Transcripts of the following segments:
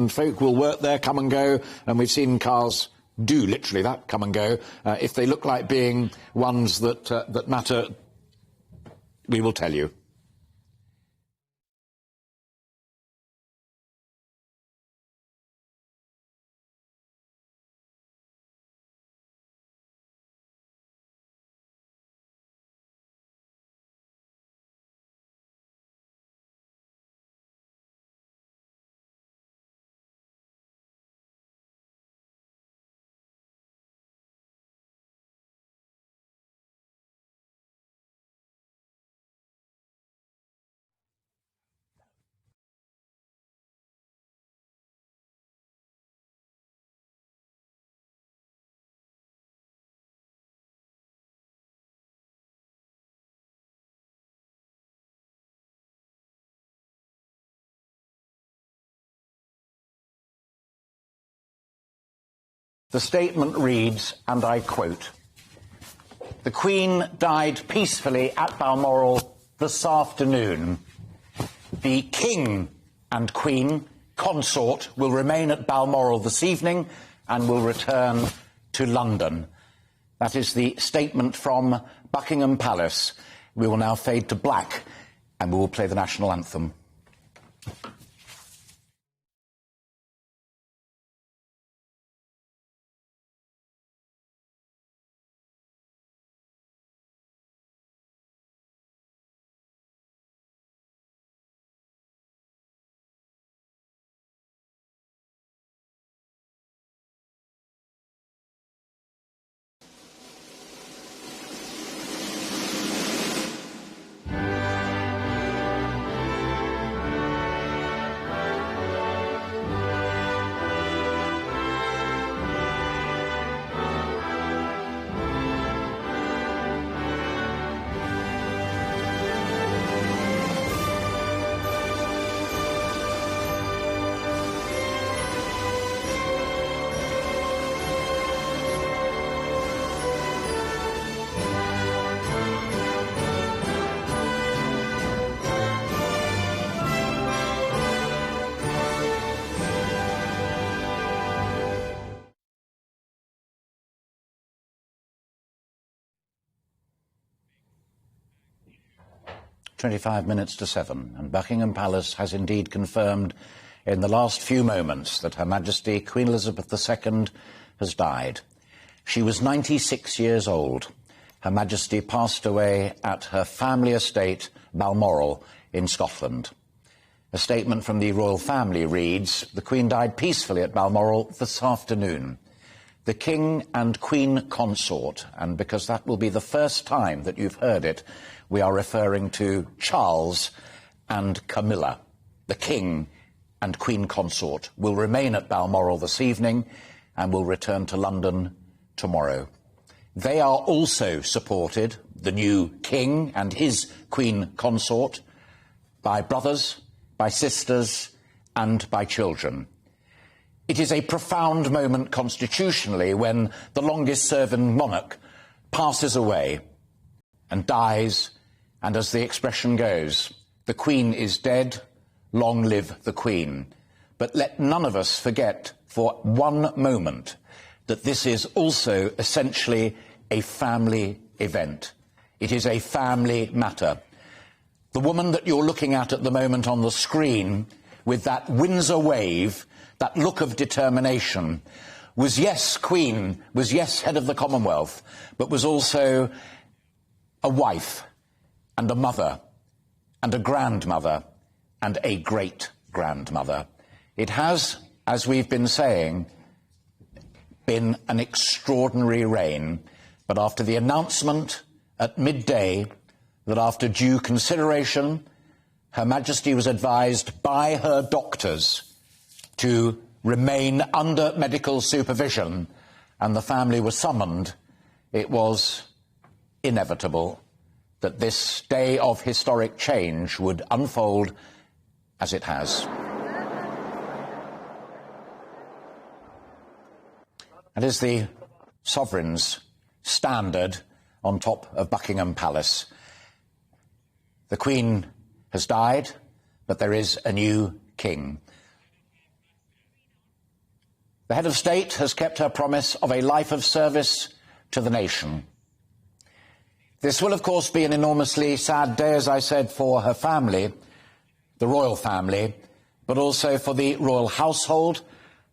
And folk will work there, come and go, and we've seen cars do literally that, come and go. If they look like being ones that matter, we will tell you. The statement reads, and I quote, "The Queen died peacefully at Balmoral this afternoon. The King and Queen consort will remain at Balmoral this evening and will return to London." That is the statement from Buckingham Palace. We will now fade to black and we will play the national anthem. (7:25), and Buckingham Palace has indeed confirmed in the last few moments that Her Majesty Queen Elizabeth II has died. She was 96 years old. Her Majesty passed away at her family estate, Balmoral, in Scotland. A statement from the royal family reads, "The Queen died peacefully at Balmoral this afternoon. The King and Queen consort," and because that will be the first time that you've heard it, we are referring to Charles and Camilla. The King and Queen consort will remain at Balmoral this evening and will return to London tomorrow. They are also supported, the new King and his Queen consort, by brothers, by sisters and by children. It is a profound moment constitutionally when the longest-serving monarch passes away and dies, and as the expression goes, the Queen is dead, long live the Queen. But let none of us forget for one moment that this is also essentially a family event. It is a family matter. The woman that you're looking at the moment on the screen, with that Windsor wave, that look of determination, was yes Queen, was yes head of the Commonwealth, but was also a wife and a mother and a grandmother and a great-grandmother. It has, as we've been saying, been an extraordinary reign, but after the announcement at midday that after due consideration, Her Majesty was advised by her doctors to remain under medical supervision, and the family was summoned, it was inevitable that this day of historic change would unfold as it has. That is the sovereign's standard on top of Buckingham Palace. The Queen has died, but there is a new king. The head of state has kept her promise of a life of service to the nation. This will, of course, be an enormously sad day, as I said, for her family, the royal family, but also for the royal household,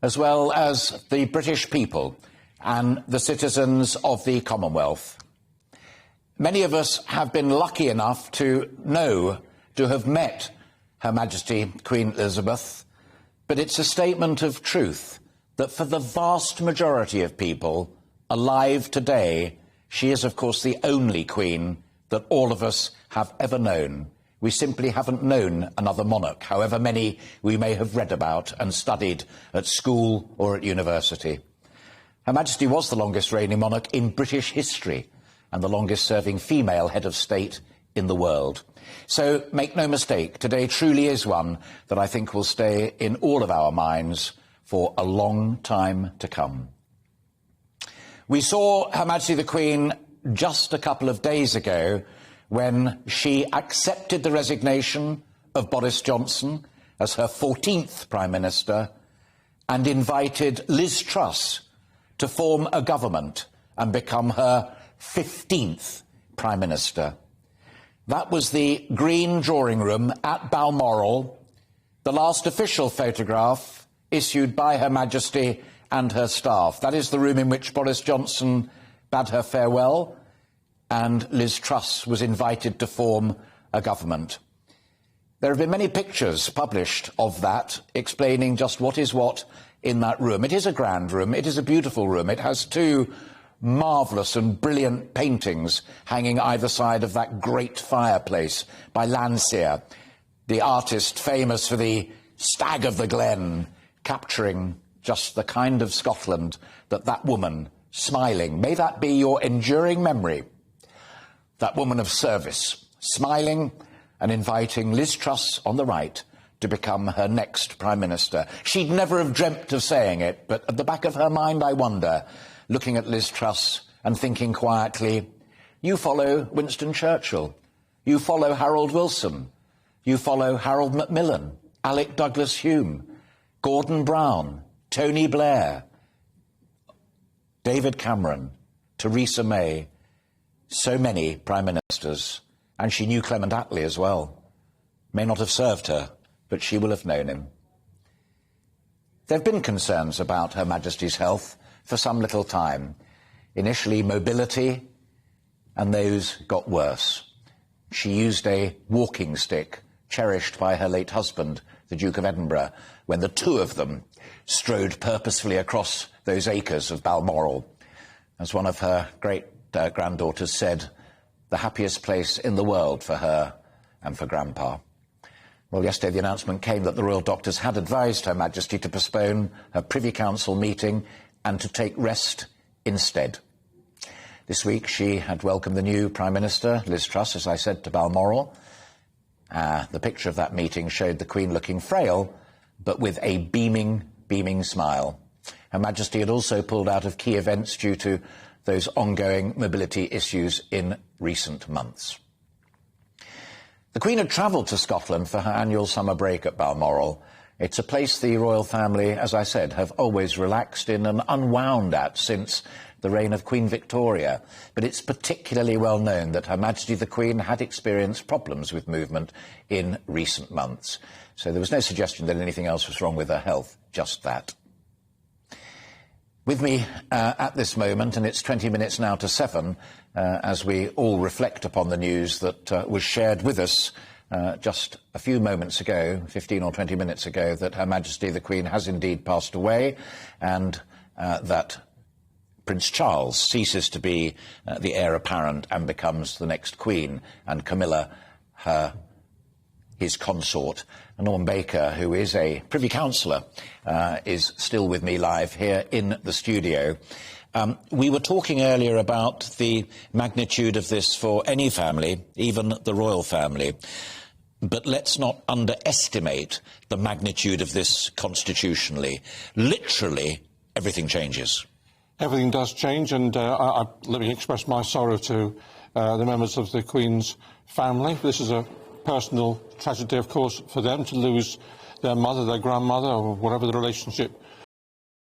as well as the British people and the citizens of the Commonwealth. Many of us have been lucky enough to have met Her Majesty Queen Elizabeth, but it's a statement of truth that for the vast majority of people alive today, she is, of course, the only Queen that all of us have ever known. We simply haven't known another monarch, however many we may have read about and studied at school or at university. Her Majesty was the longest reigning monarch in British history and the longest serving female head of state in the world. So make no mistake, today truly is one that I think will stay in all of our minds for a long time to come. We saw Her Majesty the Queen just a couple of days ago when she accepted the resignation of Boris Johnson as her 14th Prime Minister and invited Liz Truss to form a government and become her 15th Prime Minister. That was the Green Drawing Room at Balmoral, the last official photograph issued by Her Majesty and her staff. That is the room in which Boris Johnson bade her farewell and Liz Truss was invited to form a government. There have been many pictures published of that, explaining just what is what in that room. It is a grand room. It is a beautiful room. It has two marvellous and brilliant paintings hanging either side of that great fireplace by Landseer, the artist famous for the Stag of the Glen, capturing just the kind of Scotland that woman, smiling, may that be your enduring memory, that woman of service, smiling and inviting Liz Truss on the right to become her next Prime Minister. She'd never have dreamt of saying it, but at the back of her mind, I wonder, looking at Liz Truss and thinking quietly, you follow Winston Churchill, you follow Harold Wilson, you follow Harold Macmillan, Alec Douglas Hume, Gordon Brown, Tony Blair, David Cameron, Theresa May, so many Prime Ministers, and she knew Clement Attlee as well. May not have served her, but she will have known him. There have been concerns about Her Majesty's health for some little time. Initially mobility, and those got worse. She used a walking stick cherished by her late husband, the Duke of Edinburgh, when the two of them strode purposefully across those acres of Balmoral. As one of her great granddaughters said, the happiest place in the world for her and for Grandpa. Well, yesterday the announcement came that the royal doctors had advised Her Majesty to postpone her Privy Council meeting and to take rest instead. This week she had welcomed the new Prime Minister, Liz Truss, as I said, to Balmoral. The picture of that meeting showed the Queen looking frail, but with a beaming smile. Her Majesty had also pulled out of key events due to those ongoing mobility issues in recent months. The Queen had travelled to Scotland for her annual summer break at Balmoral. It's a place the royal family, as I said, have always relaxed in and unwound at since the reign of Queen Victoria. But it's particularly well known that Her Majesty the Queen had experienced problems with movement in recent months. So there was no suggestion that anything else was wrong with her health, just that. With me at this moment, and it's 20 minutes now to 7, as we all reflect upon the news that was shared with us just a few moments ago, 15 or 20 minutes ago, that Her Majesty the Queen has indeed passed away, and that Prince Charles ceases to be the heir apparent and becomes the next Queen, and Camilla, his consort. Norman Baker, who is a Privy Councillor, is still with me live here in the studio. We were talking earlier about the magnitude of this for any family, even the royal family. But let's not underestimate the magnitude of this constitutionally. Literally, everything changes. Everything does change, and let me express my sorrow to the members of the Queen's family. This is a personal tragedy, of course, for them to lose their mother, their grandmother, or whatever the relationship